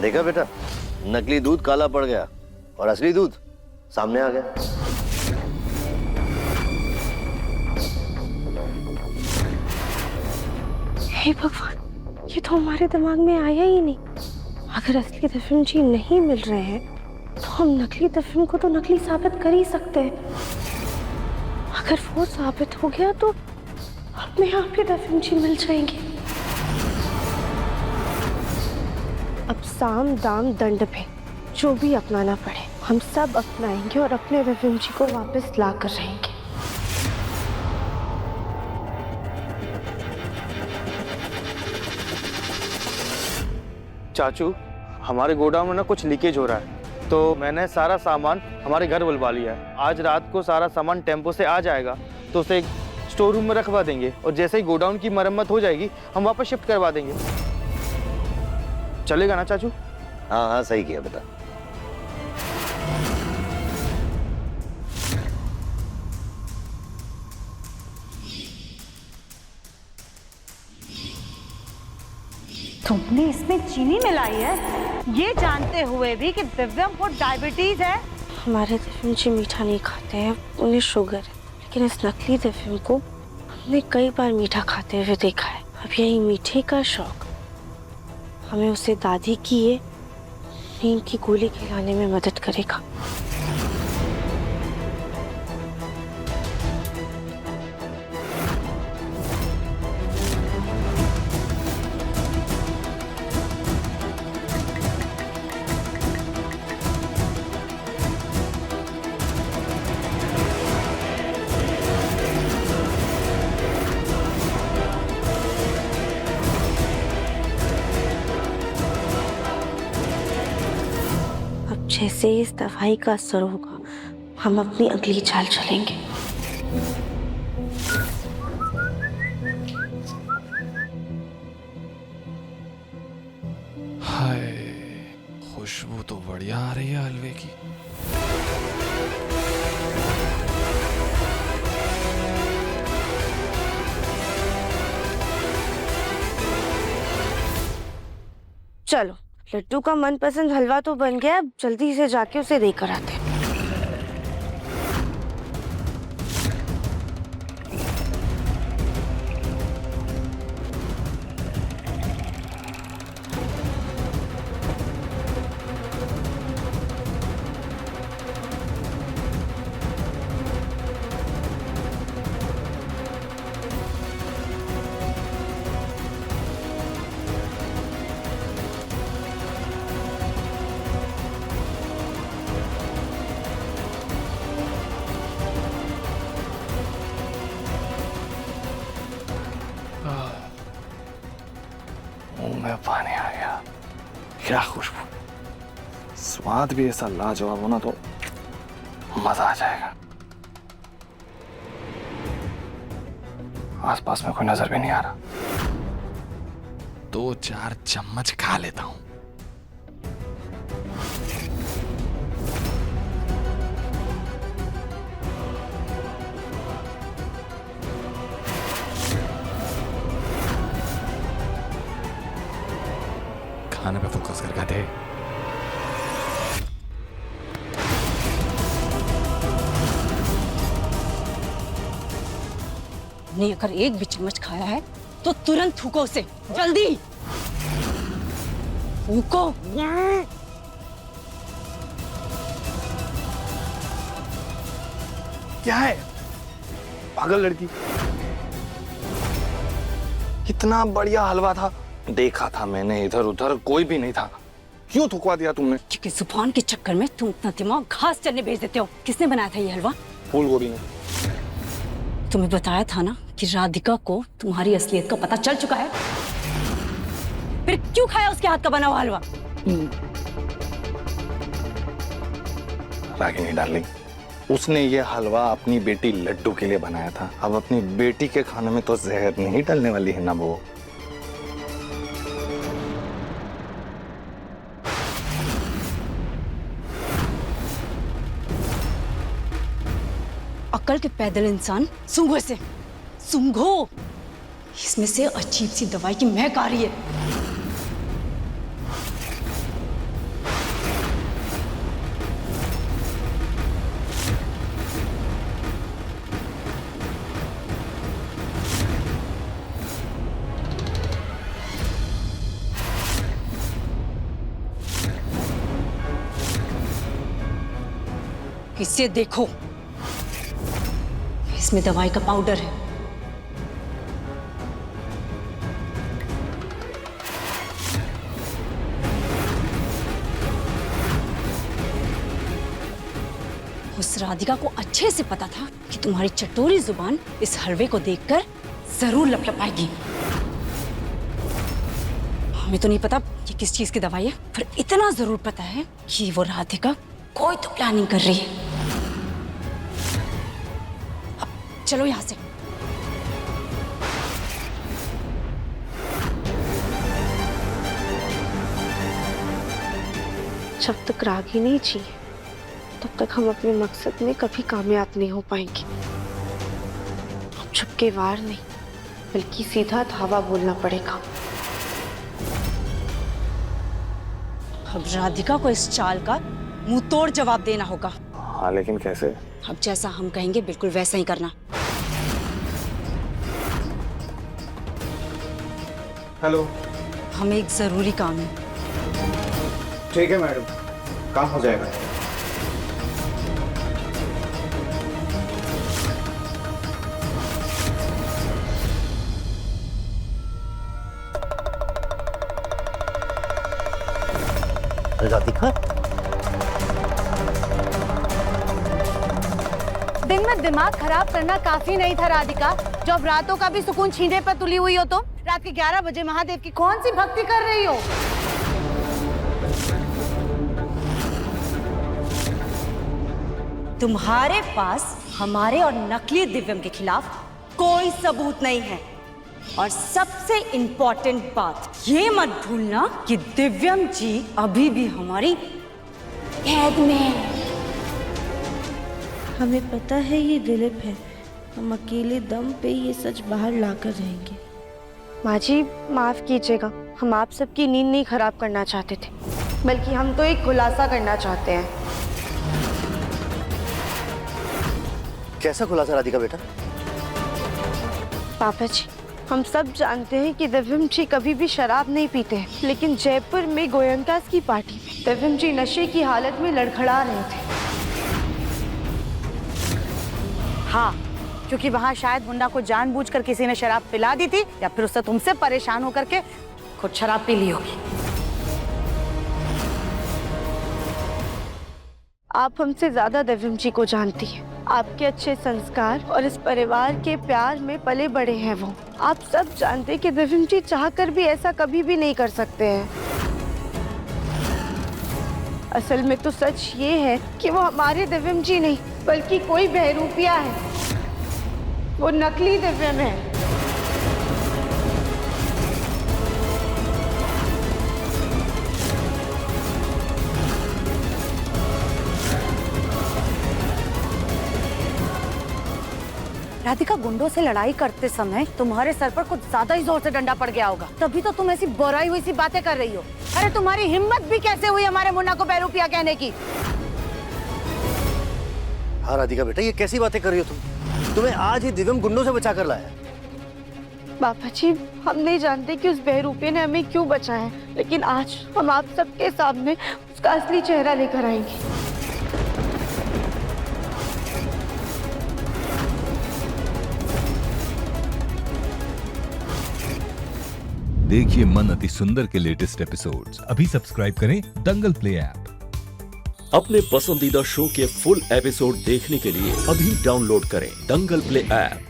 देखा बेटा, नकली दूध काला पड़ गया और असली दूध सामने आ गया। हे भगवान, ये तो हमारे दिमाग में आया ही नहीं। अगर असली दफिन जी नहीं मिल रहे हैं तो हम नकली दफिन को तो नकली साबित कर ही सकते हैं। अगर वो साबित हो गया तो अपने आप ही दफिन जी मिल जाएंगे। अब साम दाम दंड पे जो भी अपनाना पड़े हम सब अपनाएंगे और अपने दफिन जी को वापस ला कर रहेंगे। चाचू, हमारे गोडाउन में ना कुछ लीकेज हो रहा है, तो मैंने सारा सामान हमारे घर बुलवा लिया है। आज रात को सारा सामान टेम्पो से आ जाएगा तो उसे स्टोर रूम में रखवा देंगे और जैसे ही गोडाउन की मरम्मत हो जाएगी हम वापस शिफ्ट करवा देंगे। चलेगा ना चाचू? हाँ हाँ, सही किया बेटा। तुमने इसमें चीनी मिलाई है, ये जानते हुए भी कि दिव्यम को डायबिटीज है। हमारे दफिन जी मीठा नहीं खाते हैं, उन्हें शुगर है, लेकिन इस नकली दफिन को हमने कई बार मीठा खाते हुए देखा है। अब यही मीठे का शौक हमें उसे दादी की ये नींद की गोली खिलाने में मदद करेगा। जैसे इस दवाई का असर होगा हम अपनी अगली चाल चलेंगे। हाय, खुशबू तो बढ़िया आ रही है हलवे की। चलो, लड्डू का मनपसंद हलवा तो बन गया, अब जल्दी से जाके उसे देकर आते हैं। मुंह में पानी आ गया। क्या खुशबू, स्वाद भी ऐसा लाजवाब होना तो मजा आ जाएगा। आसपास में कोई नजर भी नहीं आ रहा। 2-4 चम्मच खा लेता हूं। खाने पे फोकस करके दे। नहीं, अगर एक भी चम्मच खाया है तो तुरंत थूको उसे, जल्दी थूको। क्या है पागल लड़की, कितना बढ़िया हलवा था, देखा था मैंने, इधर उधर कोई भी नहीं था, क्यों थुकवा दिया तुमने? क्योंकि जुबान के चक्कर में तुम अपना दिमाग घास चरने भेज देते हो। किसने बनाया था ये हलवा? फूल गोभी ने। तुम्हें बताया था ना कि राधिका को तुम्हारी असलियत का पता चल चुका है, फिर क्यों खाया उसके हाथ का बना हुआ हलवा? रागिनी डार्लिंग, उसने ये हलवा अपनी बेटी लड्डू के लिए बनाया था। अब अपनी बेटी के खाने में तो जहर नहीं डालने वाली है ना वो। अक्ल के पैदल इंसान, सूंघो इसे, सूंघो। इसमें से अजीब सी दवाई की महक आ रही है। इसे देखो, इसमें दवाई का पाउडर है। उस राधिका को अच्छे से पता था कि तुम्हारी चटोरी जुबान इस हलवे को देखकर जरूर लपलपाएगी। हमें तो नहीं पता कि किस चीज की दवाई है, पर इतना जरूर पता है कि वो राधिका कोई तो प्लानिंग कर रही है। अब चलो यहां से। जब तक रागिनी जी तब तक हम अपने मकसद में कभी कामयाब नहीं हो पाएंगे। अब छुपके वार नहीं, बल्कि सीधा धावा बोलना पड़ेगा। अब राधिका को इस चाल का मुंह तोड़ जवाब देना होगा। हाँ लेकिन कैसे? अब जैसा हम कहेंगे बिल्कुल वैसा ही करना। हेलो। हमें एक जरूरी काम है। ठीक है मैडम, काम हो जाएगा। राधिका, दिन में दिमाग खराब करना काफी नहीं था राधिका, जो अब रातों का भी सुकून छीने पर तुली हुई हो। तो रात के 11 बजे महादेव की कौन सी भक्ति कर रही हो? तुम्हारे पास हमारे और नकली दिव्यम के खिलाफ कोई सबूत नहीं है, और सबसे इंपॉर्टेंट बात ये मत भूलना कि दिव्यम जी अभी भी हमारी कैद में है। हमें पता है ये दिलीप है, हम अकेले दम पे ये सच बाहर लाकर रहेंगे। माँ जी माफ कीजिएगा, हम आप सबकी नींद नहीं खराब करना चाहते थे, बल्कि हम तो एक खुलासा करना चाहते हैं। कैसा खुलासा राधिका बेटा? पापा जी, हम सब जानते हैं कि दिव्यम जी कभी भी शराब नहीं पीते हैं, लेकिन जयपुर में गोयंकास की पार्टी में दिव्यम जी नशे की हालत में लड़खड़ा रहे थे। हाँ, क्योंकि वहाँ शायद मुन्ना को जानबूझकर किसी ने शराब पिला दी थी, या फिर उससे तुमसे परेशान होकर के खुद शराब पी ली होगी। आप हमसे ज्यादा दिव्यम जी को जानती हैं। आपके अच्छे संस्कार और इस परिवार के प्यार में पले बड़े हैं वो। आप सब जानते हैं कि दिव्यम जी चाहकर भी ऐसा कभी भी नहीं कर सकते हैं। असल में तो सच ये है कि वो हमारे दिव्यम जी नहीं, बल्कि कोई बहरूपिया है। वो नकली दिव्यम है। राधिका, गुंडों से लड़ाई करते समय तुम्हारे सर पर कुछ ज्यादा ही जोर से डंडा पड़ गया होगा, तभी तो तुम ऐसी बोराई हुई सी बातें कर रही हो। अरे तुम्हारी हिम्मत भी कैसे हुई हमारे मुन्ना को बहरूपिया कहने की? हाँ राधिका बेटा, ये कैसी बातें कर रही हो तुम? तुम्हें आज ही दिव्यम गुंडों से बचा कर लाया। बाबा जी, हम नहीं जानते कि उस बहरूपे ने हमें क्यों बचाया है, लेकिन आज हम आप सबके सामने उसका असली चेहरा लेकर आएंगे। देखिए मन अति सुंदर के लेटेस्ट एपिसोड्स अभी सब्सक्राइब करें दंगल प्ले ऐप। अपने पसंदीदा शो के फुल एपिसोड देखने के लिए अभी डाउनलोड करें दंगल प्ले ऐप।